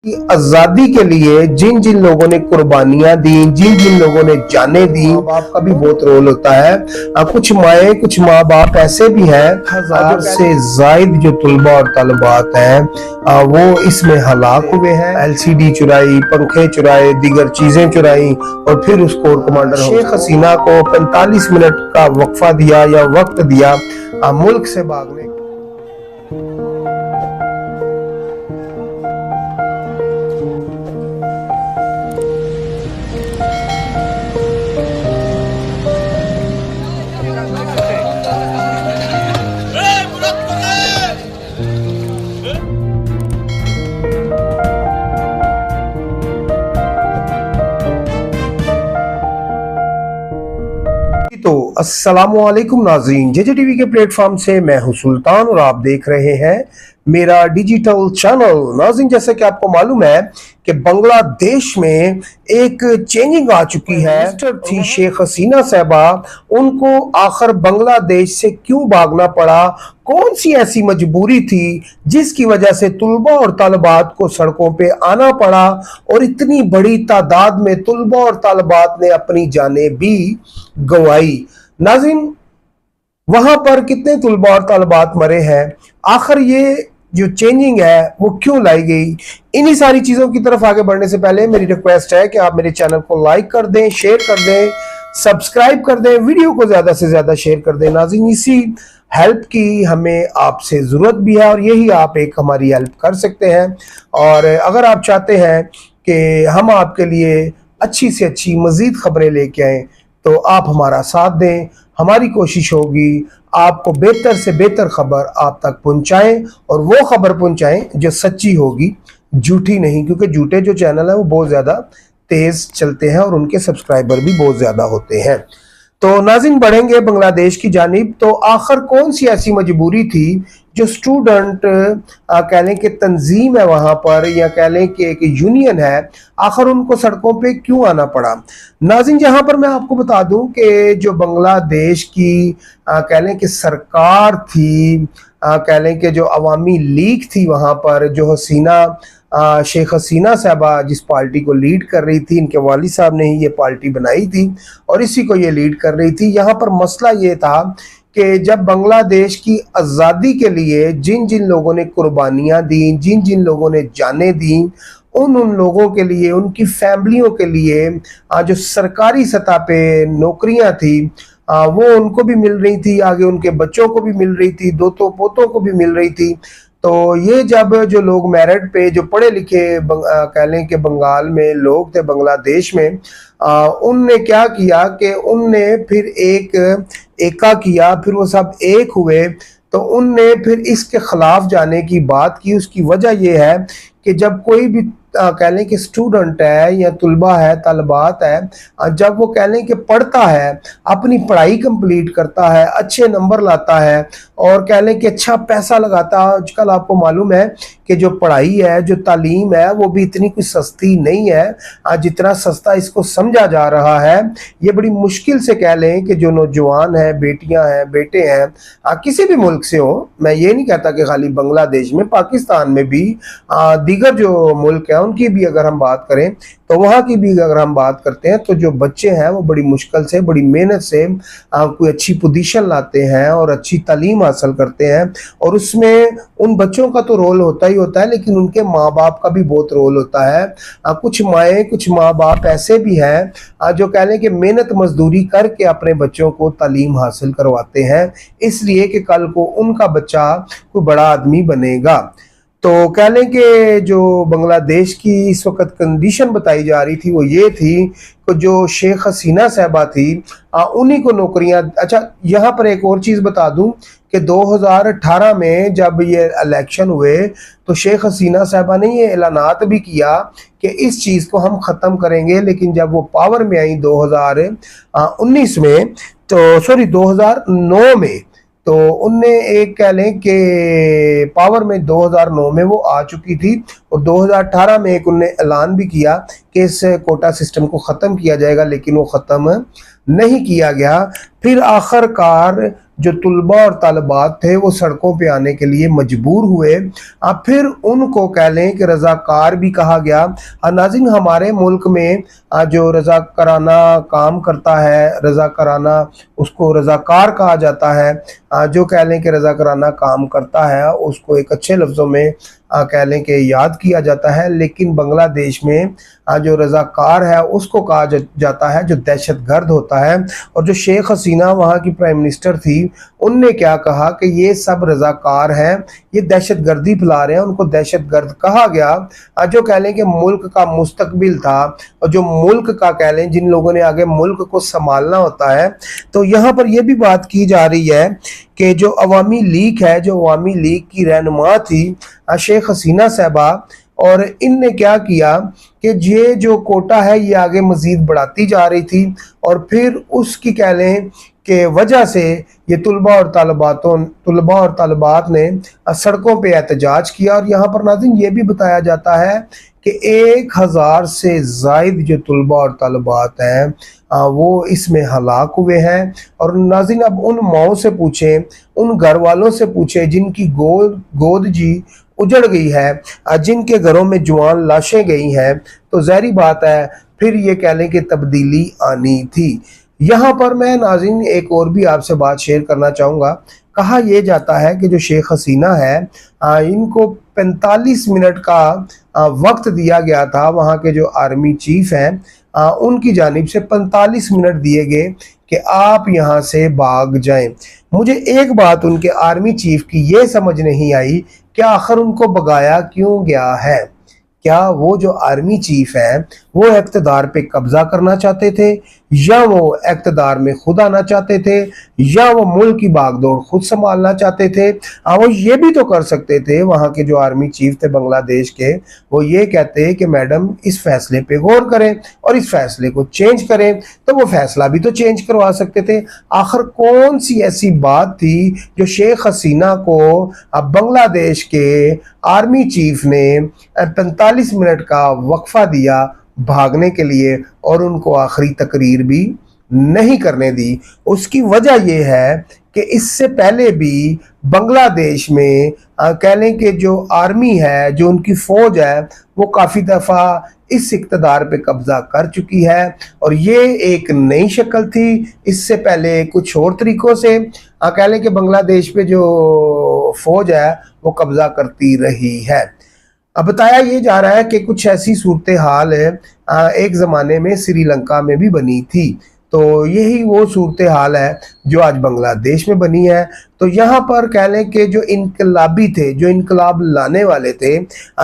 की आजादी के लिए जिन जिन लोगों ने कुर्बानियां दी, जिन जिन लोगों ने जाने दी, माँ बाप का भी बहुत रोल होता है। कुछ माए कुछ माँ बाप ऐसे भी हैं, 1000 से जायद जो तुलबा और तलबात हैं वो इसमें हलाक हुए हैं। एलसीडी चुराई, पंखे चुराए, दीगर चीजें चुराई और फिर उस कोर कमांडर शेख हसीना को 45 मिनट का वक्फा दिया या वक्त दिया मुल्क से भागने। तो अस्सलामुअलैकुम नाज़रीन, जेजे टीवी के प्लेटफॉर्म से मैं हूं सुल्तान और आप देख रहे हैं मेरा डिजिटल चैनल। नाज़रीन, जैसे कि आपको मालूम है कि बांग्लादेश में एक चेंजिंग आ चुकी है। थी शेख हसीना साहबा, उनको आखिर बांग्लादेश से क्यों भागना पड़ा, कौन सी ऐसी मजबूरी थी जिसकी वजह से तुलबा और तालिबात को सड़कों पे आना पड़ा और इतनी बड़ी तादाद में तुलबा और तालिबात ने अपनी जानें भी गंवाई। नाज़रीन, वहां पर कितने तुलबा और तालिबात मरे हैं, आखिर ये जो चेंजिंग है वो क्यों लाई गई, इन्हीं सारी चीजों की तरफ आगे बढ़ने से पहले मेरी रिक्वेस्ट है कि आप मेरे चैनल को लाइक कर दें, शेयर कर दें, सब्सक्राइब कर दें, वीडियो को ज्यादा से ज्यादा शेयर कर दें। नाज़रीन, इसी हेल्प की हमें आपसे जरूरत भी है और यही आप एक हमारी हेल्प कर सकते हैं। और अगर आप चाहते हैं कि हम आपके लिए अच्छी से अच्छी मजीद खबरें लेके आए तो आप हमारा साथ दें। हमारी कोशिश होगी आपको बेहतर से बेहतर खबर आप तक पहुंचाएं और वो खबर पहुंचाएं जो सच्ची होगी, झूठी नहीं, क्योंकि झूठे जो चैनल है वो बहुत ज़्यादा तेज़ चलते हैं और उनके सब्सक्राइबर भी बहुत ज़्यादा होते हैं। तो नाज़रीन, बढ़ेंगे बांग्लादेश की जानिब। तो आखिर कौन सी ऐसी मजबूरी थी जो स्टूडेंट कह लें कि तंजीम है वहाँ पर, या कह लें कि एक यूनियन है, आखिर उनको सड़कों पे क्यों आना पड़ा। नाज़रीन, जहाँ पर मैं आपको बता दूं कि जो बांग्लादेश की कह लें कि सरकार थी, कह लें कि जो अवामी लीग थी वहाँ पर, जो शेख हसीना साहबा जिस पार्टी को लीड कर रही थी, इनके वालिद साहब ने ही ये पार्टी बनाई थी और इसी को ये लीड कर रही थी। यहाँ पर मसला ये था कि जब बांग्लादेश की आज़ादी के लिए जिन जिन लोगों ने कुर्बानियां दी, जिन जिन लोगों ने जानें दी, उन लोगों के लिए, उनकी फैमिलियों के लिए जो सरकारी सतह पे नौकरियां थी वो उनको भी मिल रही थी, आगे उनके बच्चों को भी मिल रही थी, दोतों पोतों को भी मिल रही थी। तो ये जब जो लोग मेरिट पे, जो पढ़े लिखे कह लें कि बंगाल में लोग थे, बांग्लादेश में, उनने क्या किया कि उनने फिर एका किया, फिर वो सब एक हुए। तो उनने फिर इसके खिलाफ जाने की बात की। उसकी वजह यह है कि जब कोई भी कह लें कि स्टूडेंट है या तुलबा है, तलबात है, जब वो कह लें कि पढ़ता है, अपनी पढ़ाई कंप्लीट करता है, अच्छे नंबर लाता है और कह लें कि अच्छा पैसा लगाता है। आजकल आपको मालूम है कि जो पढ़ाई है, जो तालीम है, वो भी इतनी कुछ सस्ती नहीं है जितना सस्ता इसको समझा जा रहा है। ये बड़ी मुश्किल से कह लें कि जो नौजवान हैं, बेटियां हैं, बेटे हैं, किसी भी मुल्क से हो, मैं ये नहीं कहता कि खाली बांग्लादेश में, पाकिस्तान में भी, दीगर जो मुल्क है उनकी भी अगर हम बात करें तो वहाँ की भी अगर हम बात करते हैं तो जो बच्चे हैं वो बड़ी मुश्किल से, बड़ी मेहनत से कोई अच्छी पोजीशन लाते हैं और अच्छी तालीम हासिल करते हैं। और उसमें उन बच्चों का तो रोल होता ही होता है, लेकिन उनके माँ बाप का भी बहुत रोल होता है। कुछ माएँ कुछ माँ बाप ऐसे भी हैं जो कह लें कि मेहनत मजदूरी करके अपने बच्चों को तालीम हासिल करवाते हैं, इसलिए कि कल को उनका बच्चा कोई बड़ा आदमी बनेगा। तो कह लें कि जो बांग्लादेश की इस वक्त कंडीशन बताई जा रही थी वो ये थी कि जो शेख हसीना साहबा थी उन्हीं को नौकरियां। अच्छा, यहाँ पर एक और चीज़ बता दूं कि 2018 में जब ये इलेक्शन हुए तो शेख हसीना साहबा ने ये ऐलानात भी किया कि इस चीज़ को हम ख़त्म करेंगे, लेकिन जब वो पावर में आई 2019 में, तो सॉरी 2009 में, तो उनने एक कह लें कि पावर में 2009 में वो आ चुकी थी और 2018 में एक उनने ऐलान भी किया कि इस कोटा सिस्टम को ख़त्म किया जाएगा, लेकिन वो ख़त्म नहीं किया गया। फिर आखिरकार जो तुलबा और तालिबात थे वो सड़कों पे आने के लिए मजबूर हुए। फिर उनको कह लें कि रज़ाकार भी कहा गया। नाज़रीन, हमारे मुल्क में जो रज़ाकाराना काम करता है, रज़ाकाराना उसको रज़ाकार कहा जाता है। जो कह लें कि रज़ाकाराना काम करता है उसको एक अच्छे लफ्ज़ों में कह लें कि याद किया जाता है, लेकिन बांग्लादेश में जो रज़ाकार है उसको कहा जाता है जो दहशतगर्द होता है। और जो शेख हसीना वहाँ की प्राइम मिनिस्टर थी, उनने क्या कहा कि ये सब रज़ाकार हैं, ये दहशतगर्दी फैला रहे हैं, उनको दहशतगर्द कहा गया। जो कह लें कि मुल्क का मुस्तकबिल था और जो मुल्क का कह लें जिन लोगों ने आगे मुल्क को संभालना होता है। तो यहाँ पर यह भी बात की जा रही है कि जो अवामी लीग है, जो अवामी लीग की रहनुमा थी शेख हसीना साहबा, और इनने क्या किया कि ये जो कोटा है ये आगे मजीद बढ़ाती जा रही थी, और फिर उसकी कह लें कि वजह से ये तुलबा और तालिबात ने सड़कों पे एहतजाज किया। और यहाँ पर नाज़रीन ये भी बताया जाता है कि 1000 से ज़ायद जो तुलबा और तालिबात हैं वो इसमें हलाक हुए हैं। और नाज़रीन, अब उन माओं से पूछें, उन घर वालों से पूछें जिनकी गोद जी उजड़ गई है, जिनके घरों में जवान लाशें गई हैं, तो ज़ाहिर बात है फिर ये कह लें कि तब्दीली आनी थी। यहाँ पर मैं नाज़रीन एक और भी आपसे बात शेयर करना चाहूँगा। कहा यह जाता है कि जो शेख हसीना है इनको 45 मिनट का वक्त दिया गया था। वहाँ के जो आर्मी चीफ हैं उनकी जानिब से 45 मिनट दिए गए कि आप यहाँ से भाग जाएं। मुझे एक बात उनके आर्मी चीफ की ये समझ नहीं आई कि आखिर उनको भगाया क्यों गया है। क्या वो जो आर्मी चीफ है वो इक़्तिदार पे कब्जा करना चाहते थे, या वो इक़्तिदार में खुद आना चाहते थे, या वो मुल्क की बागडोर खुद संभालना चाहते थे। वो ये भी तो कर सकते थे, वहाँ के जो आर्मी चीफ थे बांग्लादेश के, वो ये कहते कि मैडम इस फैसले पे गौर करें और इस फैसले को चेंज करें, तो वो फैसला भी तो चेंज करवा सकते थे। आखिर कौन सी ऐसी बात थी जो शेख हसीना को बांग्लादेश के आर्मी चीफ ने 45 मिनट का वक्फा दिया भागने के लिए, और उनको आखिरी तकरीर भी नहीं करने दी। उसकी वजह यह है कि इससे पहले भी बांग्लादेश में कह लें कि जो आर्मी है, जो उनकी फौज है, वो काफ़ी दफ़ा इस इक़्तिदार पे कब्जा कर चुकी है, और ये एक नई शक्ल थी। इससे पहले कुछ और तरीक़ों से कह लें कि बांग्लादेश पे जो फौज है वो कब्जा करती रही है। अब बताया ये जा रहा है कि कुछ ऐसी सूरत हाल है एक ज़माने में श्रीलंका में भी बनी थी, तो यही वो सूरत हाल है जो आज बांग्लादेश में बनी है। तो यहाँ पर कह लें कि जो इनकलाबी थे, जो इनकलाब लाने वाले थे,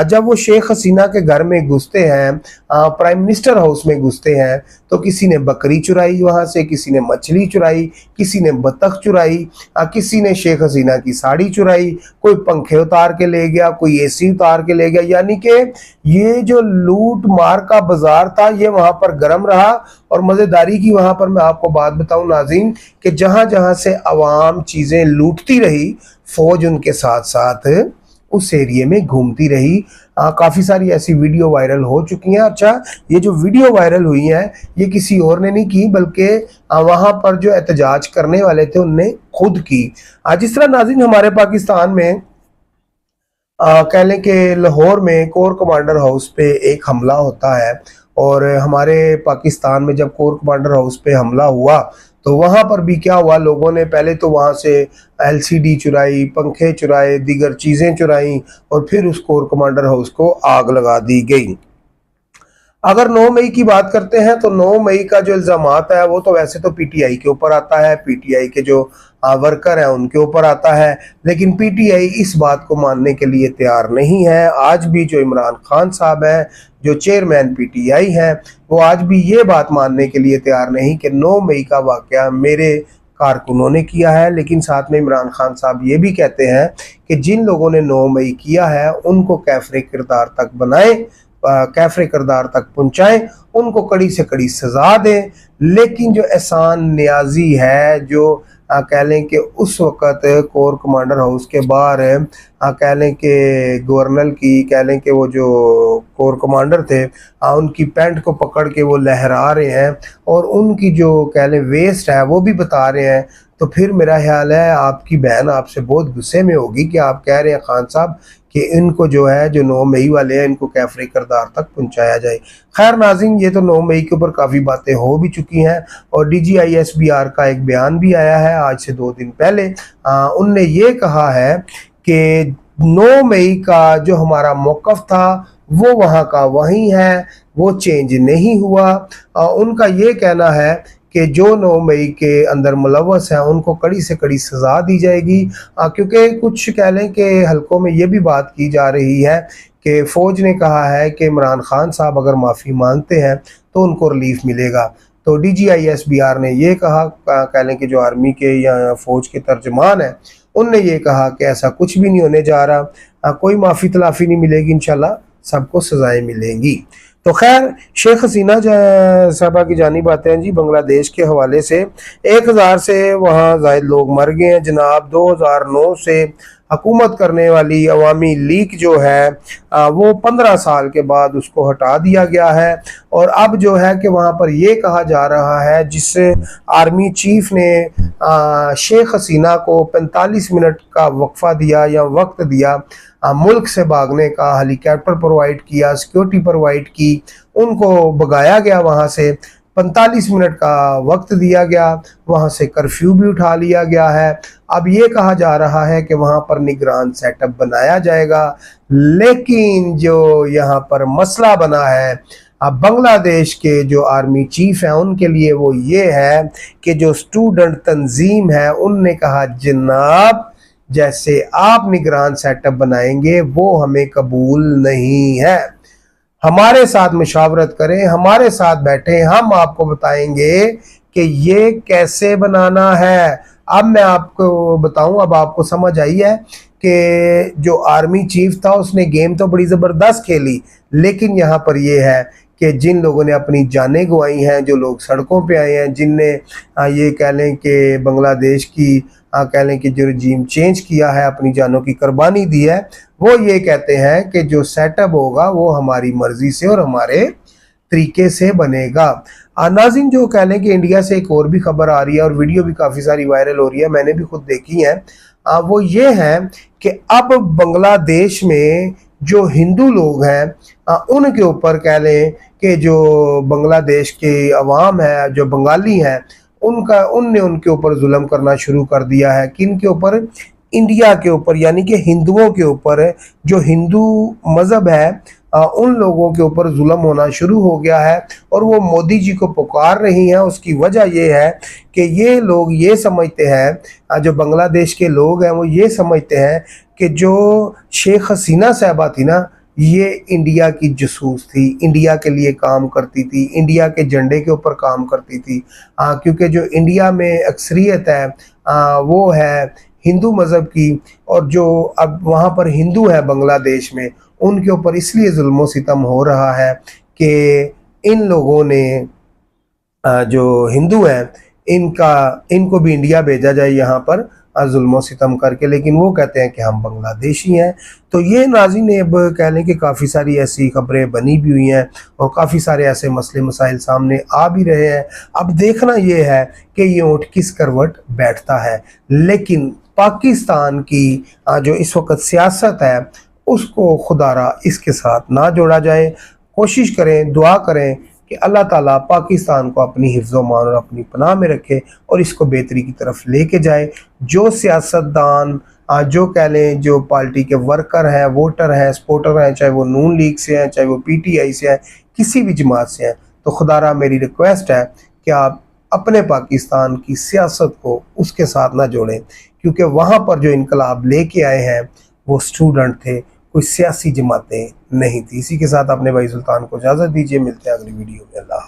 जब वो शेख हसीना के घर में घुसते हैं, प्राइम मिनिस्टर हाउस में घुसते हैं, तो किसी ने बकरी चुराई वहाँ से, किसी ने मछली चुराई, किसी ने बतख चुराई, किसी ने शेख हसीना की साड़ी चुराई, कोई पंखे उतार के ले गया, कोई एसी उतार के ले गया। यानी कि ये जो लूट मार का बाजार था ये वहाँ पर गर्म रहा। और मज़ेदारी की वहाँ पर मैं आपको बात बताऊँ नाज़रीन कि जहाँ जहाँ से अवाम चीज़ें लूटती रही, फौज उनके साथ साथ उस एरिए में घूमती रही। काफ़ी सारी ऐसी वीडियो वायरल हो चुकी हैं। अच्छा, ये जो वीडियो वायरल हुई हैं ये किसी और ने नहीं की, बल्कि वहाँ पर जो एहतजाज करने वाले थे उनने खुद की। जिस तरह नाज़रीन हमारे पाकिस्तान में कह लें कि लाहौर में कोर कमांडर हाउस पे एक हमला होता है, और हमारे पाकिस्तान में जब कोर कमांडर हाउस पे हमला हुआ तो वहाँ पर भी क्या हुआ, लोगों ने पहले तो वहाँ से एलसीडी चुराई, पंखे चुराए, दीगर चीज़ें चुराई, और फिर उस कोर कमांडर हाउस को आग लगा दी गई। अगर 9 मई की बात करते हैं तो 9 मई का जो इल्ज़ामात है वो तो वैसे तो पीटीआई के ऊपर आता है, पीटीआई के जो वर्कर हैं उनके ऊपर आता है, लेकिन पीटीआई इस बात को मानने के लिए तैयार नहीं है। आज भी जो इमरान खान साहब हैं, जो चेयरमैन पीटीआई हैं, वो आज भी ये बात मानने के लिए तैयार नहीं कि 9 मई का वाक़या मेरे कारकुनों ने किया है। लेकिन साथ में इमरान खान साहब ये भी कहते हैं कि जिन लोगों ने 9 मई किया है उनको कैफरे किरदार तक बनाएं, कैफरे किरदार तक पहुँचाएं, उनको कड़ी से कड़ी सज़ा दें। लेकिन जो एहसान न्याजी है, जो कह लें कि उस वक़्त कोर कमांडर हाउस के बाहर कह लें कि गवर्नर की, कह लें कि वो जो कोर कमांडर थे उनकी पैंट को पकड़ के वो लहरा रहे हैं और उनकी जो कह लें वेस्ट है वो भी बता रहे हैं। तो फिर मेरा ख्याल है आपकी बहन आपसे बहुत गुस्से में होगी कि आप कह रहे हैं खान साहब कि इनको जो है, जो 9 मई वाले हैं, इनको कैफरे करदार तक पहुंचाया जाए। खैर नाज़रीन, ये तो 9 मई के ऊपर काफ़ी बातें हो भी चुकी हैं और DGISBR का एक बयान भी आया है आज से 2 दिन पहले। उनने ये कहा है कि 9 मई का जो हमारा मौक़िफ़ था वो वहाँ का वहीं है, वो चेंज नहीं हुआ। उनका ये कहना है कि जो 9 मई के अंदर मुलव्वस हैं उनको कड़ी से कड़ी सज़ा दी जाएगी, क्योंकि कुछ कह लें कि हलकों में ये भी बात की जा रही है कि फ़ौज ने कहा है कि इमरान खान साहब अगर माफ़ी मांगते हैं तो उनको रिलीफ मिलेगा। तो DGISBR ने ये कहा, कह लें कि जो आर्मी के या फ़ौज के तर्जमान हैं उनने ये कहा कि ऐसा कुछ भी नहीं होने जा रहा, कोई माफ़ी तलाफ़ी नहीं मिलेगी, इंशाल्लाह सबको सज़ाएँ मिलेंगी। तो खैर शेख हसीना साहबा की जानिब आते हैं जी। बांग्लादेश के हवाले से 1000 से वहाँ ज़ायद लोग मर गए हैं जनाब। 2009 से हुकूमत करने वाली अवामी लीग जो है वो 15 साल के बाद उसको हटा दिया गया है और अब जो है कि वहाँ पर ये कहा जा रहा है, जिससे आर्मी चीफ ने शेख हसीना को 45 मिनट का वक्फा दिया या वक्त दिया, मुल्क से भागने का, हेलीकॉप्टर प्रोवाइड किया, सिक्योरिटी प्रोवाइड की, उनको भगाया गया, वहाँ से 45 मिनट का वक्त दिया गया, वहाँ से कर्फ्यू भी उठा लिया गया है। अब ये कहा जा रहा है कि वहाँ पर निगरान सेटअप बनाया जाएगा, लेकिन जो यहाँ पर मसला बना है अब बांग्लादेश के जो आर्मी चीफ हैं उनके लिए वो ये है कि जो स्टूडेंट तंजीम है उनने कहा जनाब जैसे आप निगरान सेटअप बनाएंगे वो हमें कबूल नहीं है, हमारे साथ मुशावरत करें, हमारे साथ बैठे, हम आपको बताएंगे कि ये कैसे बनाना है। अब मैं आपको बताऊं, अब आपको समझ आई है कि जो आर्मी चीफ था उसने गेम तो बड़ी ज़बरदस्त खेली, लेकिन यहाँ पर ये है कि जिन लोगों ने अपनी जानें गंवाई हैं, जो लोग सड़कों पे आए हैं, जिनने ये कह लें कि बांग्लादेश की कह लें कि जो रजीम चेंज किया है, अपनी जानों की कुर्बानी दी है, वो ये कहते हैं कि जो सेटअप होगा वो हमारी मर्जी से और हमारे तरीके से बनेगा। नाज़रीन, जो कह लें कि इंडिया से एक और भी खबर आ रही है और वीडियो भी काफ़ी सारी वायरल हो रही है, मैंने भी खुद देखी है, वो ये है कि अब बांग्लादेश में जो हिंदू लोग हैं उनके ऊपर कह लें कि जो बांग्लादेश के अवाम है, जो बंगाली हैं, उनने उनके ऊपर जुल्म करना शुरू कर दिया है। किन के ऊपर? इंडिया के ऊपर, यानी कि हिंदुओं के ऊपर। जो हिंदू मज़हब है उन लोगों के ऊपर जुल्म होना शुरू हो गया है और वो मोदी जी को पुकार रही हैं। उसकी वजह ये है कि ये लोग ये समझते हैं, जो बांग्लादेश के लोग हैं वो ये समझते हैं कि जो शेख हसीना साहबा थी ना, ये इंडिया की जसूस थी, इंडिया के लिए काम करती थी, इंडिया के झंडे के ऊपर काम करती थी। क्योंकि जो इंडिया में अक्सरियत है वो है हिंदू मज़हब की, और जो अब वहाँ पर हिंदू है बांग्लादेश में, उनके ऊपर इसलिए जुल्म सितम हो रहा है कि इन लोगों ने जो हिंदू हैं इनको भी इंडिया भेजा जाए यहाँ पर जुल्म सितम करके, लेकिन वो कहते हैं कि हम बांग्लादेशी हैं। तो ये नाज़रीन अब कह लें कि काफ़ी सारी ऐसी खबरें बनी भी हुई हैं और काफ़ी सारे ऐसे मसले मसाइल सामने आ भी रहे हैं। अब देखना ये है कि ये ऊँट किस करवट बैठता है, लेकिन पाकिस्तान की जो इस वक्त सियासत है उसको खुदारा इसके साथ ना जोड़ा जाए। कोशिश करें, दुआ करें कि अल्लाह ताला पाकिस्तान को अपनी हिफ्ज़ मान और अपनी पनाह में रखे और इसको बेहतरी की तरफ लेके जाए। जो सियासतदान जो कह लें जो पार्टी के वर्कर हैं, वोटर हैं, सपोर्टर हैं, चाहे वो नून लीग से हैं, चाहे वो PTI से हैं, किसी भी जमात से हैं, तो खुदारा मेरी रिक्वेस्ट है कि आप अपने पाकिस्तान की सियासत को उसके साथ ना जोड़ें, क्योंकि वहाँ पर जो इनकलाब लेके आए हैं वो स्टूडेंट थे, कोई सियासी जमातें नहीं थी। इसी के साथ अपने भाई सुल्तान को इजाज़त दीजिए, मिलते हैं अगली वीडियो में। अल्लाह।